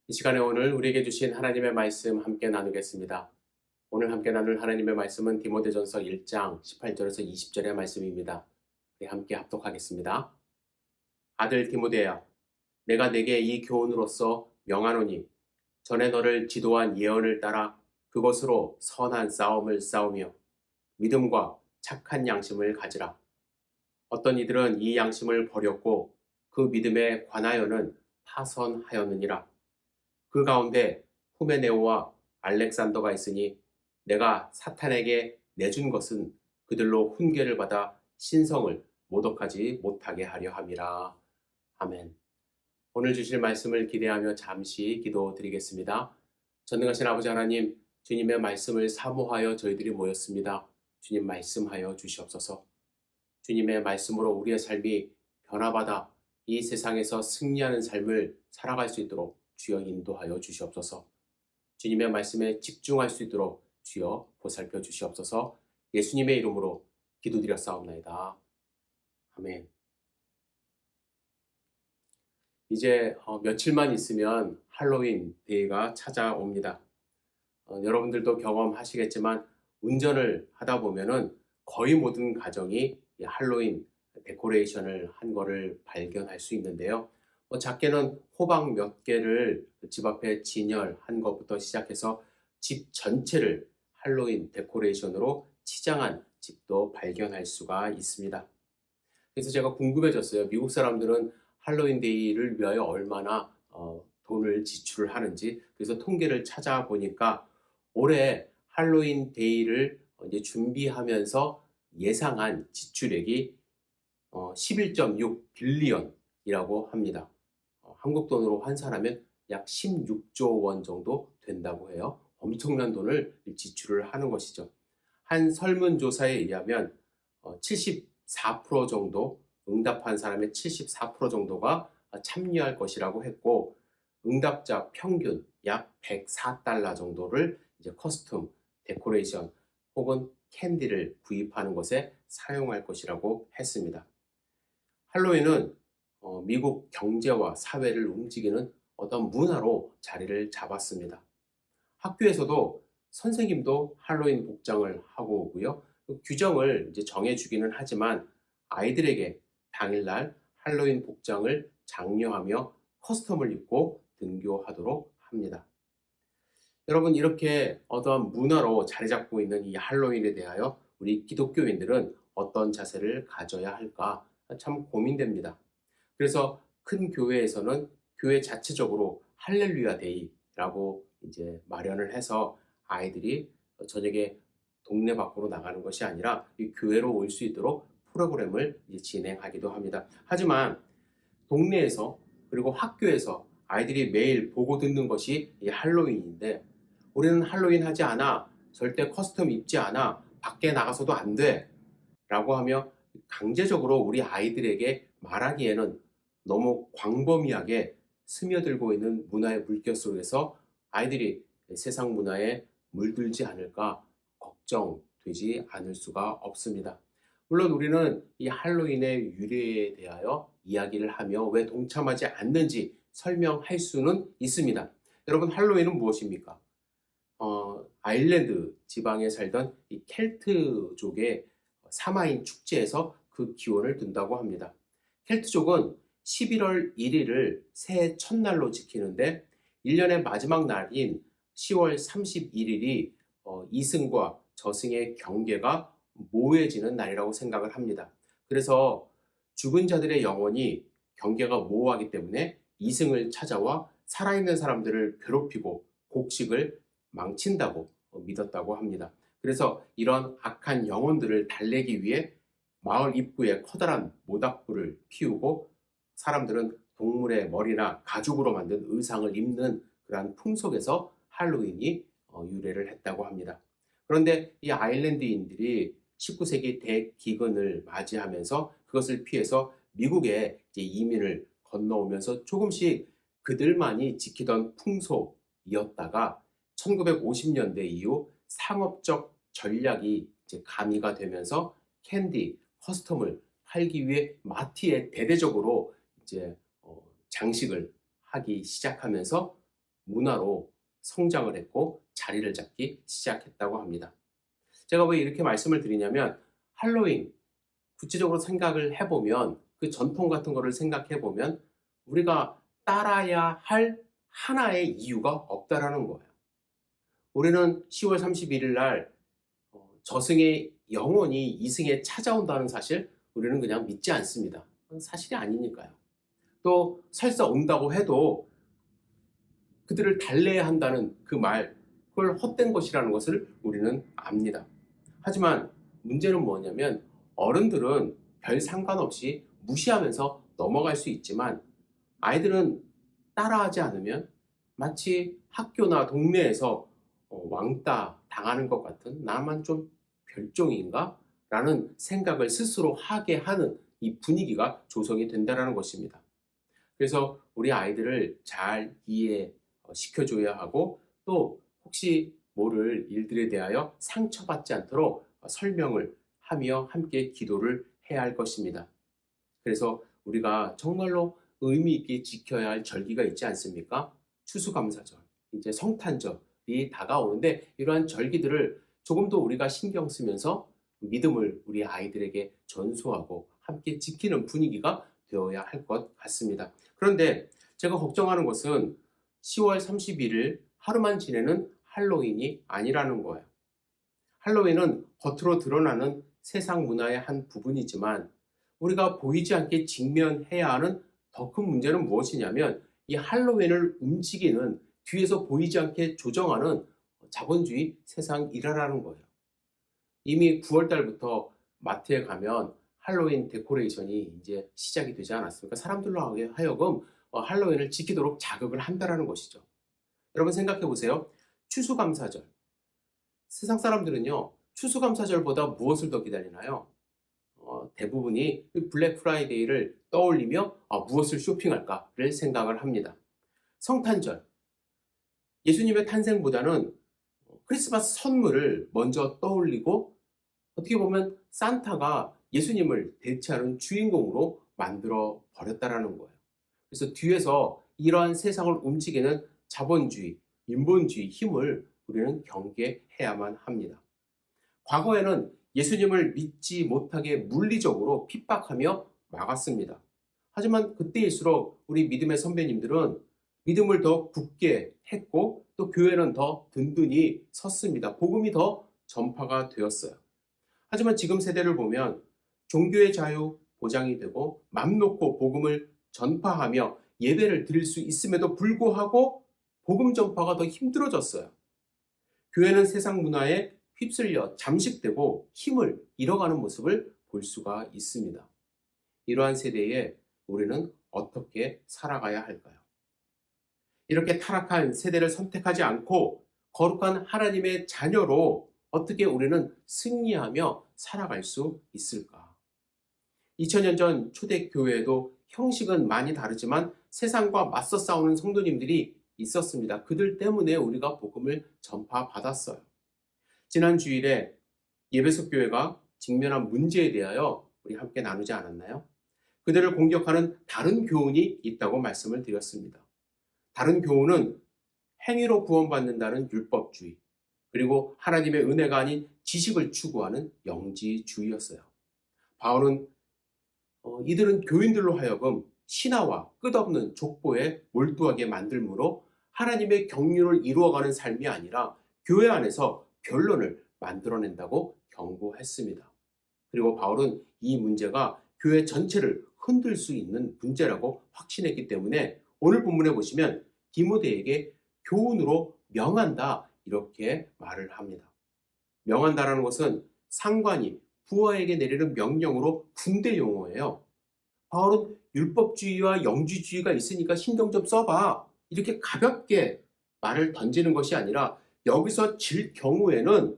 이 시간에 오늘 우리에게 주신 하나님의 말씀 함께 나누겠습니다. 오늘 함께 나눌 하나님의 말씀은 디모데전서 1장 18절에서 20절의 말씀입니다. 우리 함께 합독하겠습니다. 아들 디모데야, 내가 네게 이 교훈으로서 명하노니 전에 너를 지도한 예언을 따라 그것으로 선한 싸움을 싸우며 믿음과 착한 양심을 가지라. 어떤 이들은 이 양심을 버렸고 그 믿음에 관하여는 파선하였느니라. 그 가운데 후메네오와 알렉산더가 있으니 내가 사탄에게 내준 것은 그들로 훈계를 받아 신성을 모독하지 못하게 하려 함이라. 아멘. 오늘 주실 말씀을 기대하며 잠시 기도드리겠습니다. 전능하신 아버지 하나님, 주님의 말씀을 사모하여 저희들이 모였습니다. 주님 말씀하여 주시옵소서. 주님의 말씀으로 우리의 삶이 변화받아 이 세상에서 승리하는 삶을 살아갈 수 있도록 주여 인도하여 주시옵소서. 주님의 말씀에 집중할 수 있도록 주여 보살펴 주시옵소서. 예수님의 이름으로 기도드렸사옵나이다. 아멘. 이제 며칠만 있으면 할로윈 데이가 찾아옵니다. 여러분들도 경험하시겠지만 운전을 하다 보면은 거의 모든 가정이 이 할로윈 데코레이션을 한 거를 발견할 수 있는데요. 작게는 호박 몇 개를 집 앞에 진열한 것부터 시작해서 집 전체를 할로윈 데코레이션으로 치장한 집도 발견할 수가 있습니다. 그래서 제가 궁금해졌어요. 미국 사람들은 할로윈 데이를 위하여 얼마나 돈을 지출을 하는지. 그래서 통계를 찾아보니까 올해 할로윈 데이를 이제 준비하면서 예상한 지출액이 11.6 빌리언이라고 합니다. 한국 돈으로 환산하면 약 16조 원 정도 된다고 해요. 엄청난 돈을 지출을 하는 것이죠. 한 설문조사에 의하면 74% 정도, 응답한 사람의 74% 정도가 참여할 것이라고 했고, 응답자 평균 약 104달러 정도를 이제 커스텀, 데코레이션 혹은 캔디를 구입하는 것에 사용할 것이라고 했습니다. 할로윈은 미국 경제와 사회를 움직이는 어떤 문화로 자리를 잡았습니다. 학교에서도 선생님도 할로윈 복장을 하고 오고요. 규정을 이제 정해주기는 하지만 아이들에게 당일날 할로윈 복장을 장려하며 커스텀을 입고 등교하도록 합니다. 여러분, 이렇게 어떠한 문화로 자리 잡고 있는 이 할로윈에 대하여 우리 기독교인들은 어떤 자세를 가져야 할까 참 고민됩니다. 그래서 큰 교회에서는 교회 자체적으로 할렐루야 데이라고 이제 마련을 해서 아이들이 저녁에 동네 밖으로 나가는 것이 아니라 이 교회로 올 수 있도록 프로그램을 진행하기도 합니다. 하지만 동네에서 그리고 학교에서 아이들이 매일 보고 듣는 것이 이 할로윈인데, 우리는 할로윈 하지 않아, 절대 커스텀 입지 않아, 밖에 나가서도 안 돼 라고 하며 강제적으로 우리 아이들에게 말하기에는 너무 광범위하게 스며들고 있는 문화의 물결 속에서 아이들이 세상 문화에 물들지 않을까 걱정되지 않을 수가 없습니다. 물론 우리는 이 할로윈의 유래에 대하여 이야기를 하며 왜 동참하지 않는지 설명할 수는 있습니다. 여러분, 할로윈은 무엇입니까? 아일랜드 지방에 살던 이 켈트족의 사마인 축제에서 그 기원을 둔다고 합니다. 켈트족은 11월 1일을 새해 첫날로 지키는데 1년의 마지막 날인 10월 31일이 이승과 저승의 경계가 모호해지는 날이라고 생각을 합니다. 그래서 죽은 자들의 영혼이 경계가 모호하기 때문에 이승을 찾아와 살아있는 사람들을 괴롭히고 곡식을 망친다고 믿었다고 합니다. 그래서 이런 악한 영혼들을 달래기 위해 마을 입구에 커다란 모닥불을 피우고 사람들은 동물의 머리나 가죽으로 만든 의상을 입는 그러한 풍속에서 할로윈이 유래를 했다고 합니다. 그런데 이 아일랜드인들이 19세기 대기근을 맞이하면서 그것을 피해서 미국에 이제 이민을 건너오면서 조금씩 그들만이 지키던 풍속이었다가 1950년대 이후 상업적 전략이 이제 가미가 되면서 캔디, 커스텀을 팔기 위해 마트에 대대적으로 이제 장식을 하기 시작하면서 문화로 성장을 했고 자리를 잡기 시작했다고 합니다. 제가 왜 이렇게 말씀을 드리냐면 할로윈 구체적으로 생각을 해보면 그 전통 같은 거를 생각해 보면 우리가 따라야 할 하나의 이유가 없다라는 거예요. 우리는 10월 31일 날 저승의 영혼이 이승에 찾아온다는 사실 우리는 그냥 믿지 않습니다. 그건 사실이 아니니까요. 또 설사 온다고 해도 그들을 달래야 한다는 그 말, 그걸 헛된 것이라는 것을 우리는 압니다. 하지만 문제는 뭐냐면 어른들은 별 상관없이 무시하면서 넘어갈 수 있지만 아이들은 따라하지 않으면 마치 학교나 동네에서 왕따 당하는 것 같은 나만 좀 별종인가? 라는 생각을 스스로 하게 하는 이 분위기가 조성이 된다는 것입니다. 그래서 우리 아이들을 잘 이해시켜줘야 하고 또 혹시 모를 일들에 대하여 상처받지 않도록 설명을 하며 함께 기도를 해야 할 것입니다. 그래서 우리가 정말로 의미 있게 지켜야 할 절기가 있지 않습니까? 추수감사절, 이제 성탄절이 다가오는데 이러한 절기들을 조금 더 우리가 신경 쓰면서 믿음을 우리 아이들에게 전수하고 함께 지키는 분위기가 되어야 할 것 같습니다. 그런데 제가 걱정하는 것은 10월 31일 하루만 지내는 할로윈이 아니라는 거예요. 할로윈은 겉으로 드러나는 세상 문화의 한 부분이지만 우리가 보이지 않게 직면해야 하는 더 큰 문제는 무엇이냐면 이 할로윈을 움직이는 뒤에서 보이지 않게 조정하는 자본주의 세상 일화라는 거예요. 이미 9월 달부터 마트에 가면 할로윈 데코레이션이 이제 시작이 되지 않았습니까? 사람들로 하여금 할로윈을 지키도록 자극을 한다라는 것이죠. 여러분 생각해 보세요. 추수감사절. 세상 사람들은요, 추수감사절보다 무엇을 더 기다리나요? 대부분이 블랙 프라이데이를 떠올리며 무엇을 쇼핑할까를 생각을 합니다. 성탄절. 예수님의 탄생보다는 크리스마스 선물을 먼저 떠올리고 어떻게 보면 산타가 예수님을 대체하는 주인공으로 만들어 버렸다라는 거예요. 그래서 뒤에서 이러한 세상을 움직이는 자본주의, 인본주의 힘을 우리는 경계해야만 합니다. 과거에는 예수님을 믿지 못하게 물리적으로 핍박하며 막았습니다. 하지만 그때일수록 우리 믿음의 선배님들은 믿음을 더 굳게 했고 또 교회는 더 든든히 섰습니다. 복음이 더 전파가 되었어요. 하지만 지금 세대를 보면 종교의 자유 보장이 되고 맘 놓고 복음을 전파하며 예배를 드릴 수 있음에도 불구하고 복음 전파가 더 힘들어졌어요. 교회는 세상 문화에 휩쓸려 잠식되고 힘을 잃어가는 모습을 볼 수가 있습니다. 이러한 세대에 우리는 어떻게 살아가야 할까요? 이렇게 타락한 세대를 선택하지 않고 거룩한 하나님의 자녀로 어떻게 우리는 승리하며 살아갈 수 있을까? 2000년 전 초대교회에도 형식은 많이 다르지만 세상과 맞서 싸우는 성도님들이 있었습니다. 그들 때문에 우리가 복음을 전파받았어요. 지난 주일에 예배석 교회가 직면한 문제에 대하여 우리 함께 나누지 않았나요? 그들을 공격하는 다른 교훈이 있다고 말씀을 드렸습니다. 다른 교훈은 행위로 구원받는다는 율법주의, 그리고 하나님의 은혜가 아닌 지식을 추구하는 영지주의였어요. 바울은 이들은 교인들로 하여금 신화와 끝없는 족보에 몰두하게 만들므로 하나님의 경륜을 이루어가는 삶이 아니라 교회 안에서 변론을 만들어낸다고 경고했습니다. 그리고 바울은 이 문제가 교회 전체를 흔들 수 있는 문제라고 확신했기 때문에 오늘 본문에 보시면 디모데에게 교훈으로 명한다 이렇게 말을 합니다. 명한다라는 것은 상관이 부하에게 내리는 명령으로 군대 용어예요. 바울은 율법주의와 영지주의가 있으니까 신경 좀 써봐 이렇게 가볍게 말을 던지는 것이 아니라 여기서 질 경우에는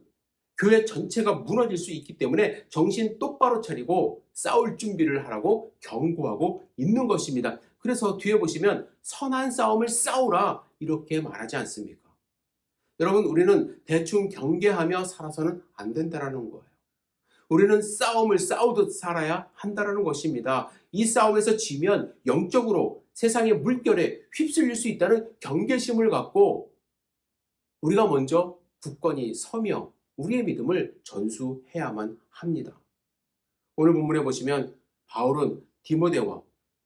교회 전체가 무너질 수 있기 때문에 정신 똑바로 차리고 싸울 준비를 하라고 경고하고 있는 것입니다. 그래서 뒤에 보시면 선한 싸움을 싸우라 이렇게 말하지 않습니까? 여러분, 우리는 대충 경계하며 살아서는 안 된다는 거예요. 우리는 싸움을 싸우듯 살아야 한다는 것입니다. 이 싸움에서 지면 영적으로 세상의 물결에 휩쓸릴 수 있다는 경계심을 갖고 우리가 먼저 굳건히 서며 우리의 믿음을 전수해야만 합니다. 오늘 본문에 보시면 바울은 디모데와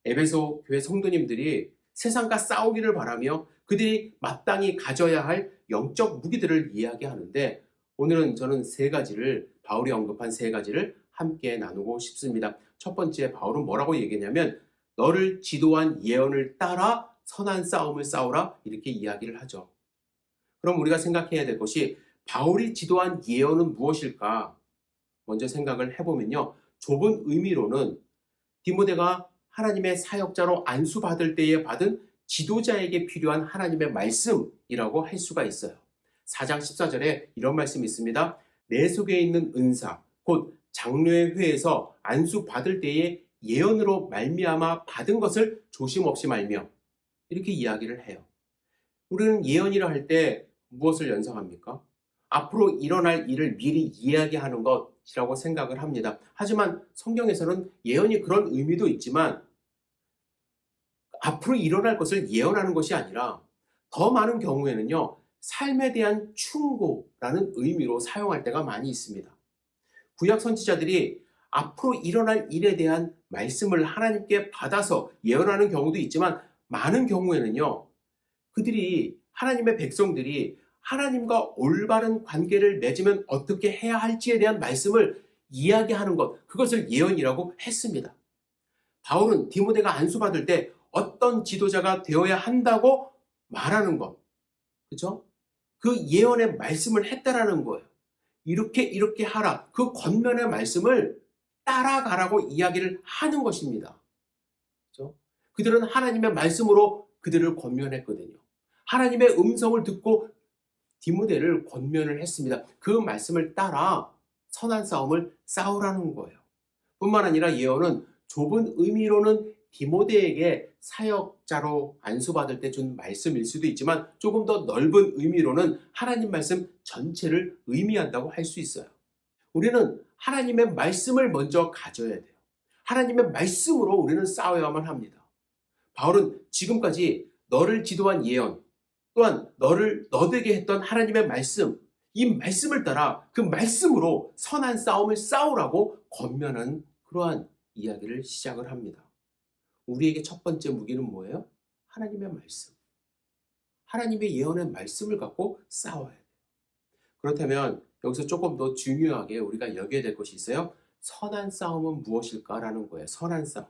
에베소 교회 성도님들이 세상과 싸우기를 바라며 그들이 마땅히 가져야 할 영적 무기들을 이야기하는데, 오늘은 저는 바울이 언급한 세 가지를 함께 나누고 싶습니다. 첫 번째, 바울은 뭐라고 얘기했냐면 너를 지도한 예언을 따라 선한 싸움을 싸우라, 이렇게 이야기를 하죠. 그럼 우리가 생각해야 될 것이 바울이 지도한 예언은 무엇일까? 먼저 생각을 해보면요, 좁은 의미로는 디모데가 하나님의 사역자로 안수받을 때에 받은 지도자에게 필요한 하나님의 말씀이라고 할 수가 있어요. 4장 14절에 이런 말씀이 있습니다. 내 속에 있는 은사, 곧 장로의 회에서 안수받을 때에 예언으로 말미암아 받은 것을 조심 없이 말며, 이렇게 이야기를 해요. 우리는 예언이라 할 때 무엇을 연상합니까? 앞으로 일어날 일을 미리 이야기하는 것이라고 생각을 합니다. 하지만 성경에서는 예언이 그런 의미도 있지만 앞으로 일어날 것을 예언하는 것이 아니라 더 많은 경우에는요, 삶에 대한 충고라는 의미로 사용할 때가 많이 있습니다. 구약 선지자들이 앞으로 일어날 일에 대한 말씀을 하나님께 받아서 예언하는 경우도 있지만, 많은 경우에는요, 하나님의 백성들이 하나님과 올바른 관계를 맺으면 어떻게 해야 할지에 대한 말씀을 이야기하는 것, 그것을 예언이라고 했습니다. 바울은 디모데가 안수받을 때 어떤 지도자가 되어야 한다고 말하는 것, 그렇죠? 그 예언의 말씀을 했다라는 거예요. 이렇게 하라, 그 권면의 말씀을 따라가라고 이야기를 하는 것입니다. 그렇죠? 그들은 하나님의 말씀으로 그들을 권면했거든요. 하나님의 음성을 듣고 디모데를 권면을 했습니다. 그 말씀을 따라 선한 싸움을 싸우라는 거예요. 뿐만 아니라 예언은 좁은 의미로는 디모데에게 사역자로 안수받을 때 준 말씀일 수도 있지만, 조금 더 넓은 의미로는 하나님 말씀 전체를 의미한다고 할 수 있어요. 우리는 하나님의 말씀을 먼저 가져야 돼요. 하나님의 말씀으로 우리는 싸워야만 합니다. 바울은 지금까지 너를 지도한 예언, 또한 너되게 했던 하나님의 말씀, 이 말씀을 따라 그 말씀으로 선한 싸움을 싸우라고 권면하는 그러한 이야기를 시작을 합니다. 우리에게 첫 번째 무기는 뭐예요? 하나님의 말씀. 하나님의 예언의 말씀을 갖고 싸워야 돼요. 그렇다면 여기서 조금 더 중요하게 우리가 여겨야 될 것이 있어요. 선한 싸움은 무엇일까라는 거예요. 선한 싸움.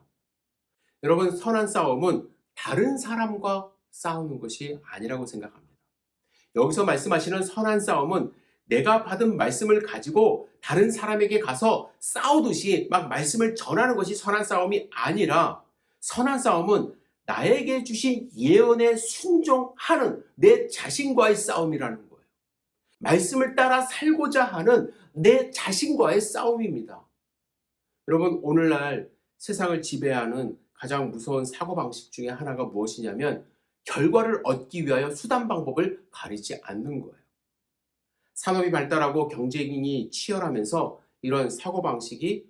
여러분, 선한 싸움은 다른 사람과 싸우는 것이 아니라고 생각합니다. 여기서 말씀하시는 선한 싸움은 내가 받은 말씀을 가지고 다른 사람에게 가서 싸우듯이 막 말씀을 전하는 것이 선한 싸움이 아니라, 선한 싸움은 나에게 주신 예언에 순종하는 내 자신과의 싸움이라는 거예요. 말씀을 따라 살고자 하는 내 자신과의 싸움입니다. 여러분, 오늘날 세상을 지배하는 가장 무서운 사고방식 중에 하나가 무엇이냐면 결과를 얻기 위하여 수단 방법을 가리지 않는 거예요. 산업이 발달하고 경쟁이 치열하면서 이런 사고방식이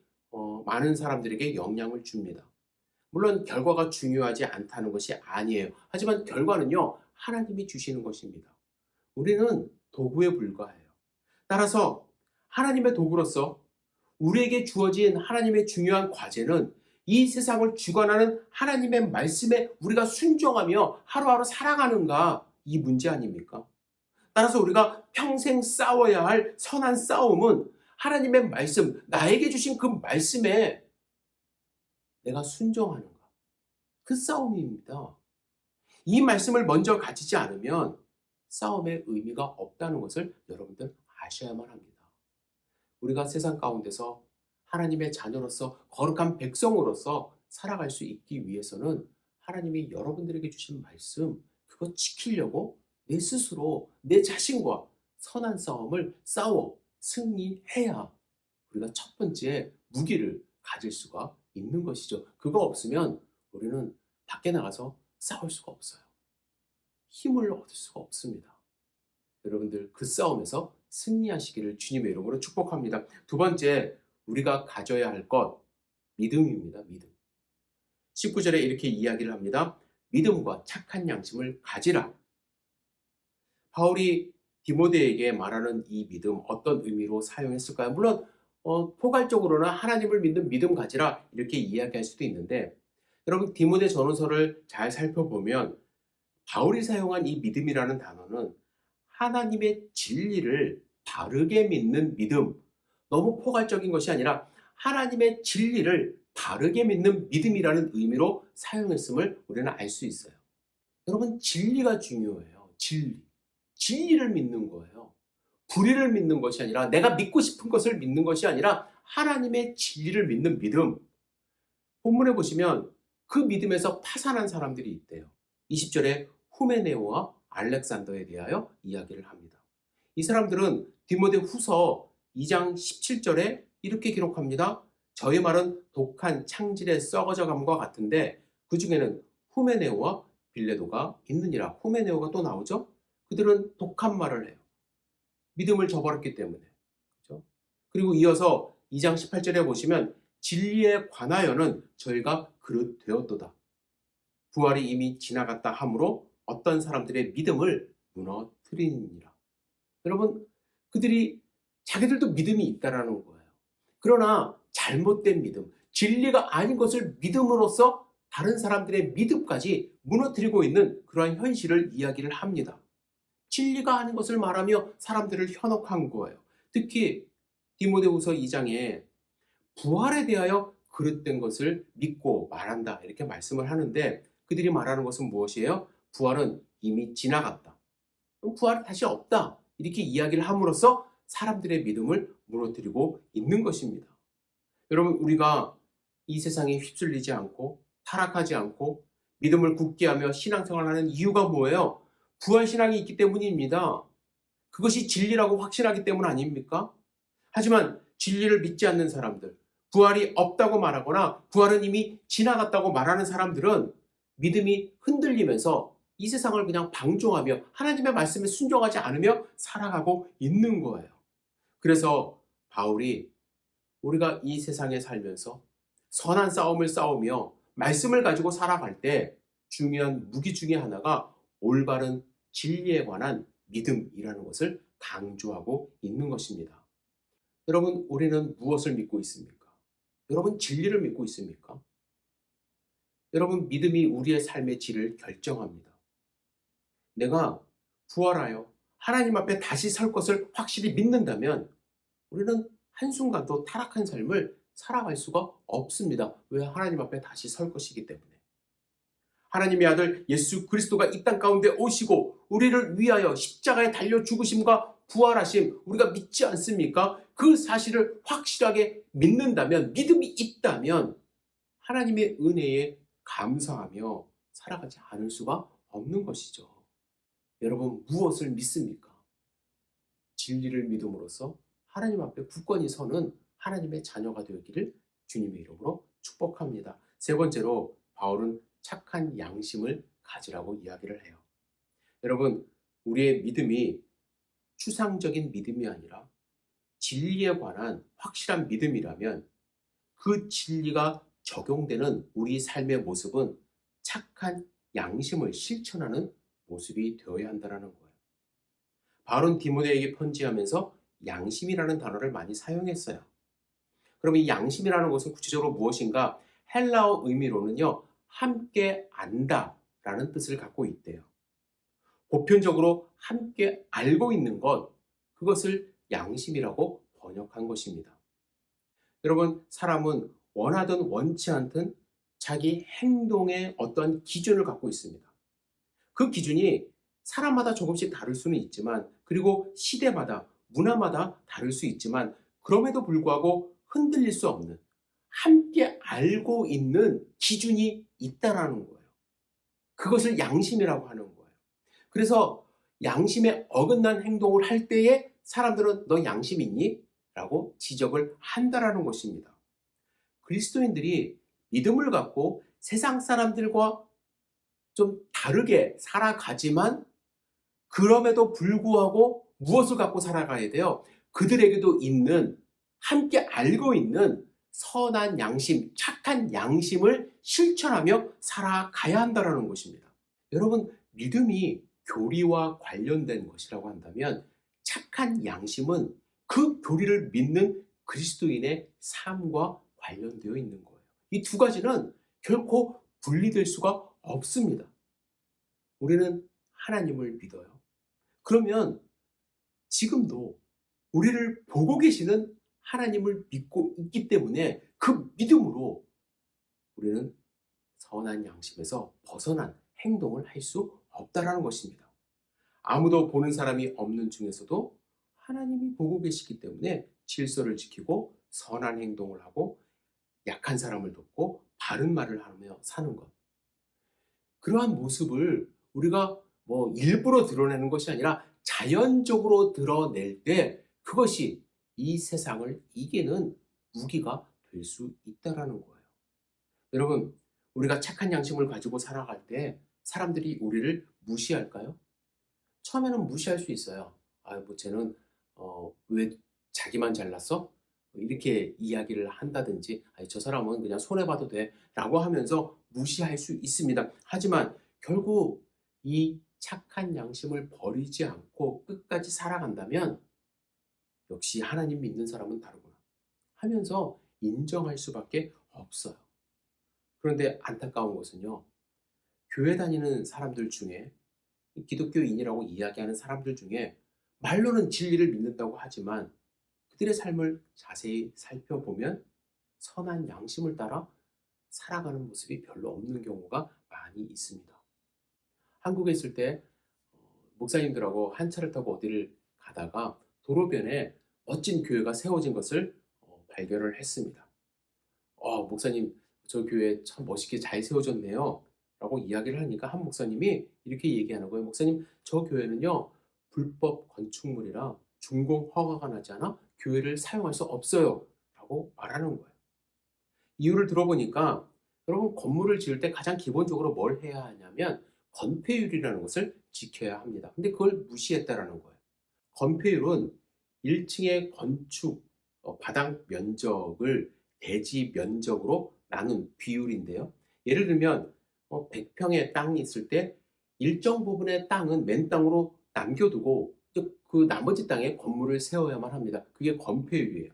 많은 사람들에게 영향을 줍니다. 물론 결과가 중요하지 않다는 것이 아니에요. 하지만 결과는요, 하나님이 주시는 것입니다. 우리는 도구에 불과해요. 따라서 하나님의 도구로서 우리에게 주어진 하나님의 중요한 과제는 이 세상을 주관하는 하나님의 말씀에 우리가 순종하며 하루하루 살아가는가, 이 문제 아닙니까? 따라서 우리가 평생 싸워야 할 선한 싸움은 하나님의 말씀, 나에게 주신 그 말씀에 내가 순종하는가, 그 싸움입니다. 이 말씀을 먼저 가지지 않으면 싸움의 의미가 없다는 것을 여러분들 아셔야만 합니다. 우리가 세상 가운데서 하나님의 자녀로서 거룩한 백성으로서 살아갈 수 있기 위해서는 하나님이 여러분들에게 주신 말씀, 그거 지키려고 내 스스로 내 자신과 선한 싸움을 싸워 승리해야 우리가 첫 번째 무기를 가질 수가 있는 것이죠. 그거 없으면 우리는 밖에 나가서 싸울 수가 없어요. 힘을 얻을 수가 없습니다. 여러분들 그 싸움에서 승리하시기를 주님의 이름으로 축복합니다. 두 번째, 우리가 가져야 할 것, 믿음입니다. 믿음. 19절에 이렇게 이야기를 합니다. 믿음과 착한 양심을 가지라. 바울이 디모데에게 말하는 이 믿음 어떤 의미로 사용했을까요? 물론 포괄적으로는 하나님을 믿는 믿음 가지라 이렇게 이야기할 수도 있는데, 여러분 디모데 전후서를 잘 살펴보면 바울이 사용한 이 믿음이라는 단어는 하나님의 진리를 바르게 믿는 믿음, 너무 포괄적인 것이 아니라 하나님의 진리를 바르게 믿는 믿음이라는 의미로 사용했음을 우리는 알 수 있어요. 여러분 진리가 중요해요. 진리를 믿는 거예요. 불의를 믿는 것이 아니라, 내가 믿고 싶은 것을 믿는 것이 아니라 하나님의 진리를 믿는 믿음. 본문에 보시면 그 믿음에서 파산한 사람들이 있대요. 20절에 후메네오와 알렉산더에 대하여 이야기를 합니다. 이 사람들은 디모데 후서 2장 17절에 이렇게 기록합니다. 저희 말은 독한 창질에 썩어져 감과 같은데 그 중에는 후메네오와 빌레도가 있느니라. 후메네오가 또 나오죠. 그들은 독한 말을 해요. 믿음을 저버렸기 때문에. 그렇죠? 그리고 이어서 2장 18절에 보시면 진리에 관하여는 저희가 그릇되었도다. 부활이 이미 지나갔다 하므로 어떤 사람들의 믿음을 무너뜨리니라. 여러분, 그들이 자기들도 믿음이 있다라는 거예요. 그러나 잘못된 믿음, 진리가 아닌 것을 믿음으로써 다른 사람들의 믿음까지 무너뜨리고 있는 그러한 현실을 이야기를 합니다. 진리가 아닌 것을 말하며 사람들을 현혹한 거예요. 특히 디모데후서 2장에 부활에 대하여 그릇된 것을 믿고 말한다 이렇게 말씀을 하는데, 그들이 말하는 것은 무엇이에요? 부활은 이미 지나갔다. 부활이 다시 없다. 이렇게 이야기를 함으로써 사람들의 믿음을 무너뜨리고 있는 것입니다. 여러분, 우리가 이 세상에 휩쓸리지 않고 타락하지 않고 믿음을 굳게 하며 신앙생활하는 이유가 뭐예요? 부활신앙이 있기 때문입니다. 그것이 진리라고 확신하기 때문 아닙니까? 하지만 진리를 믿지 않는 사람들, 부활이 없다고 말하거나 부활은 이미 지나갔다고 말하는 사람들은 믿음이 흔들리면서 이 세상을 그냥 방종하며 하나님의 말씀에 순종하지 않으며 살아가고 있는 거예요. 그래서 바울이 우리가 이 세상에 살면서 선한 싸움을 싸우며 말씀을 가지고 살아갈 때 중요한 무기 중에 하나가 올바른 진리에 관한 믿음이라는 것을 강조하고 있는 것입니다. 여러분, 우리는 무엇을 믿고 있습니까? 여러분, 진리를 믿고 있습니까? 여러분, 믿음이 우리의 삶의 질을 결정합니다. 내가 부활하여 하나님 앞에 다시 설 것을 확실히 믿는다면 우리는 한순간도 타락한 삶을 살아갈 수가 없습니다. 왜? 하나님 앞에 다시 설 것이기 때문에. 하나님의 아들 예수 그리스도가 이 땅 가운데 오시고 우리를 위하여 십자가에 달려 죽으심과 부활하심, 우리가 믿지 않습니까? 그 사실을 확실하게 믿는다면, 믿음이 있다면 하나님의 은혜에 감사하며 살아가지 않을 수가 없는 것이죠. 여러분, 무엇을 믿습니까? 진리를 믿음으로써 하나님 앞에 굳건히 서는 하나님의 자녀가 되기를 주님의 이름으로 축복합니다. 세 번째로 바울은 착한 양심을 가지라고 이야기를 해요. 여러분, 우리의 믿음이 추상적인 믿음이 아니라 진리에 관한 확실한 믿음이라면 그 진리가 적용되는 우리 삶의 모습은 착한 양심을 실천하는 모습이 되어야 한다는 거예요. 바울은 디모데에게 편지하면서 양심이라는 단어를 많이 사용했어요. 그럼 이 양심이라는 것은 구체적으로 무엇인가? 헬라어 의미로는요, 함께 안다라는 뜻을 갖고 있대요. 보편적으로 함께 알고 있는 것, 그것을 양심이라고 번역한 것입니다. 여러분, 사람은 원하든 원치 않든 자기 행동의 어떤 기준을 갖고 있습니다. 그 기준이 사람마다 조금씩 다를 수는 있지만, 그리고 시대마다, 문화마다 다를 수 있지만, 그럼에도 불구하고 흔들릴 수 없는, 함께 알고 있는 기준이 있다라는 거예요. 그것을 양심이라고 하는 거예요. 그래서 양심에 어긋난 행동을 할 때에 사람들은 너 양심 있니? 라고 지적을 한다라는 것입니다. 그리스도인들이 믿음을 갖고 세상 사람들과 좀 다르게 살아가지만, 그럼에도 불구하고 무엇을 갖고 살아가야 돼요? 그들에게도 있는, 함께 알고 있는 선한 양심, 착한 양심을 실천하며 살아가야 한다는 것입니다. 여러분, 믿음이 교리와 관련된 것이라고 한다면 착한 양심은 그 교리를 믿는 그리스도인의 삶과 관련되어 있는 거예요. 이 두 가지는 결코 분리될 수가 없습니다. 우리는 하나님을 믿어요. 그러면 지금도 우리를 보고 계시는 하나님을 믿고 있기 때문에 그 믿음으로 우리는 선한 양심에서 벗어난 행동을 할 수 없다라는 것입니다. 아무도 보는 사람이 없는 중에서도 하나님이 보고 계시기 때문에 질서를 지키고 선한 행동을 하고 약한 사람을 돕고 바른 말을 하며 사는 것. 그러한 모습을 우리가 일부러 드러내는 것이 아니라 자연적으로 드러낼 때 그것이 이 세상을 이기는 무기가 될 수 있다라는 거예요. 여러분, 우리가 착한 양심을 가지고 살아갈 때 사람들이 우리를 무시할까요? 처음에는 무시할 수 있어요. 쟤는 왜 자기만 잘났어? 이렇게 이야기를 한다든지, 저 사람은 그냥 손해봐도 돼 라고 하면서 무시할 수 있습니다. 하지만 결국 이 착한 양심을 버리지 않고 끝까지 살아간다면 역시 하나님 믿는 사람은 다르구나 하면서 인정할 수밖에 없어요. 그런데 안타까운 것은요, 교회 다니는 사람들 중에, 기독교인이라고 이야기하는 사람들 중에 말로는 진리를 믿는다고 하지만 그들의 삶을 자세히 살펴보면 선한 양심을 따라 살아가는 모습이 별로 없는 경우가 많이 있습니다. 한국에 있을 때 목사님들하고 한 차를 타고 어디를 가다가 도로변에 멋진 교회가 세워진 것을 발견을 했습니다. 목사님, 저 교회 참 멋있게 잘 세워졌네요 라고 이야기를 하니까 한 목사님이 이렇게 얘기하는 거예요. 목사님, 저 교회는요 불법 건축물이라 준공 허가가 나지 않아 교회를 사용할 수 없어요 라고 말하는 거예요. 이유를 들어보니까 여러분, 건물을 지을 때 가장 기본적으로 뭘 해야 하냐면 건폐율이라는 것을 지켜야 합니다. 근데 그걸 무시했다라는 거예요. 건폐율은 1층의 건축 바닥 면적을 대지 면적으로 나눈 비율인데요. 예를 들면 100평의 땅이 있을 때 일정 부분의 땅은 맨 땅으로 남겨두고 그 나머지 땅에 건물을 세워야만 합니다. 그게 건폐율이에요.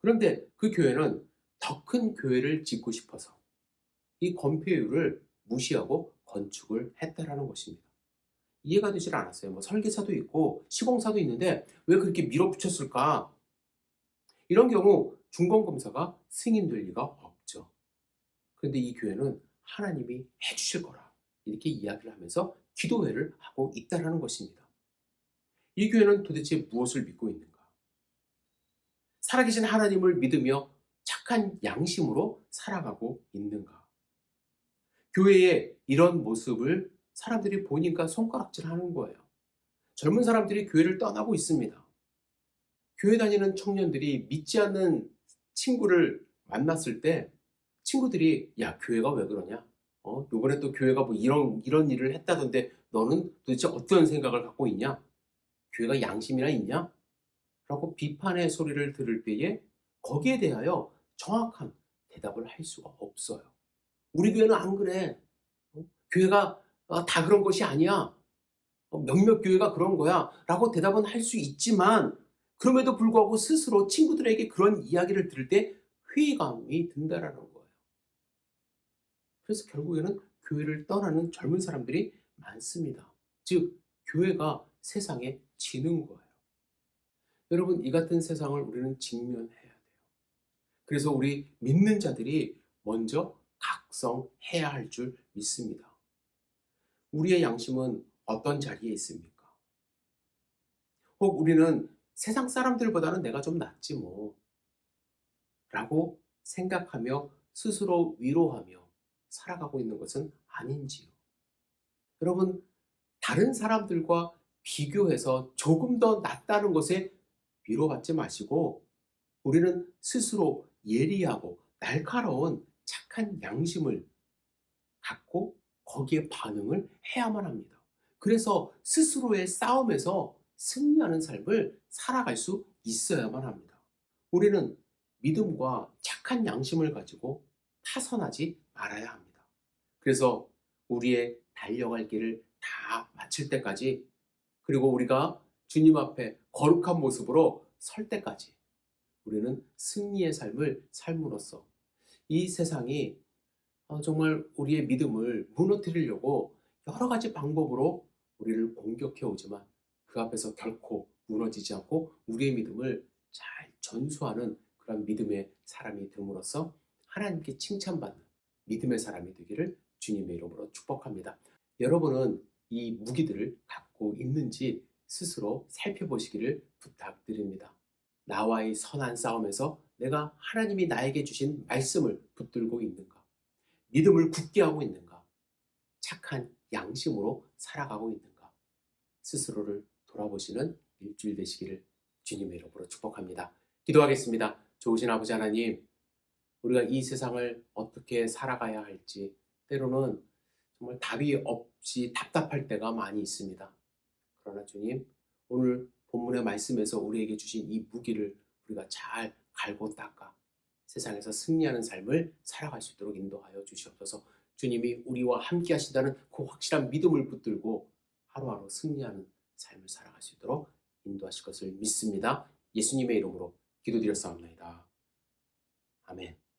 그런데 그 교회는 더 큰 교회를 짓고 싶어서 이 건폐율을 무시하고 건축을 했다라는 것입니다. 이해가 되질 않았어요. 설계사도 있고 시공사도 있는데 왜 그렇게 밀어붙였을까? 이런 경우 중공검사가 승인될 리가 없죠. 그런데 이 교회는 하나님이 해주실 거라 이렇게 이야기를 하면서 기도회를 하고 있다는 것입니다. 이 교회는 도대체 무엇을 믿고 있는가? 살아계신 하나님을 믿으며 착한 양심으로 살아가고 있는가? 교회의 이런 모습을 사람들이 보니까 손가락질하는 거예요. 젊은 사람들이 교회를 떠나고 있습니다. 교회 다니는 청년들이 믿지 않는 친구를 만났을 때 친구들이 야, 교회가 왜 그러냐? 요번에 또 교회가 이런 일을 했다던데 너는 도대체 어떤 생각을 갖고 있냐? 교회가 양심이나 있냐? 라고 비판의 소리를 들을 때에 거기에 대하여 정확한 대답을 할 수가 없어요. 우리 교회는 안 그래. 교회가 다 그런 것이 아니야. 몇몇 교회가 그런 거야. 라고 대답은 할 수 있지만 그럼에도 불구하고 스스로 친구들에게 그런 이야기를 들을 때 회의감이 든다라는 거예요. 그래서 결국에는 교회를 떠나는 젊은 사람들이 많습니다. 즉, 교회가 세상에 지는 거예요. 여러분, 이 같은 세상을 우리는 직면해야 돼요. 그래서 우리 믿는 자들이 먼저 각성해야 할 줄 믿습니다. 우리의 양심은 어떤 자리에 있습니까? 혹 우리는 세상 사람들보다는 내가 좀 낫지 뭐 라고 생각하며 스스로 위로하며 살아가고 있는 것은 아닌지요. 여러분, 다른 사람들과 비교해서 조금 더 낫다는 것에 위로받지 마시고 우리는 스스로 예리하고 날카로운 착한 양심을 갖고 거기에 반응을 해야만 합니다. 그래서 스스로의 싸움에서 승리하는 삶을 살아갈 수 있어야만 합니다. 우리는 믿음과 착한 양심을 가지고 파선하지 말아야 합니다. 그래서 우리의 달려갈 길을 다 마칠 때까지, 그리고 우리가 주님 앞에 거룩한 모습으로 설 때까지 우리는 승리의 삶을 삶으로써 이 세상이 정말 우리의 믿음을 무너뜨리려고 여러 가지 방법으로 우리를 공격해 오지만 그 앞에서 결코 무너지지 않고 우리의 믿음을 잘 전수하는 그런 믿음의 사람이 됨으로써 하나님께 칭찬받는 믿음의 사람이 되기를 주님의 이름으로 축복합니다. 여러분은 이 무기들을 갖고 있는지 스스로 살펴보시기를 부탁드립니다. 나와의 선한 싸움에서 내가 하나님이 나에게 주신 말씀을 붙들고 있는가? 믿음을 굳게 하고 있는가? 착한 양심으로 살아가고 있는가? 스스로를 돌아보시는 일주일 되시기를 주님의 이름으로 축복합니다. 기도하겠습니다. 좋으신 아버지 하나님, 우리가 이 세상을 어떻게 살아가야 할지 때로는 정말 답이 없이 답답할 때가 많이 있습니다. 그러나 주님, 오늘 본문의 말씀에서 우리에게 주신 이 무기를 우리가 잘 갈고 닦아 세상에서 승리하는 삶을 살아갈 수 있도록 인도하여 주시옵소서. 주님이 우리와 함께 하신다는 그 확실한 믿음을 붙들고 하루하루 승리하는 삶을 살아갈 수 있도록 인도하실 것을 믿습니다. 예수님의 이름으로 기도드렸사옵나이다. 아멘.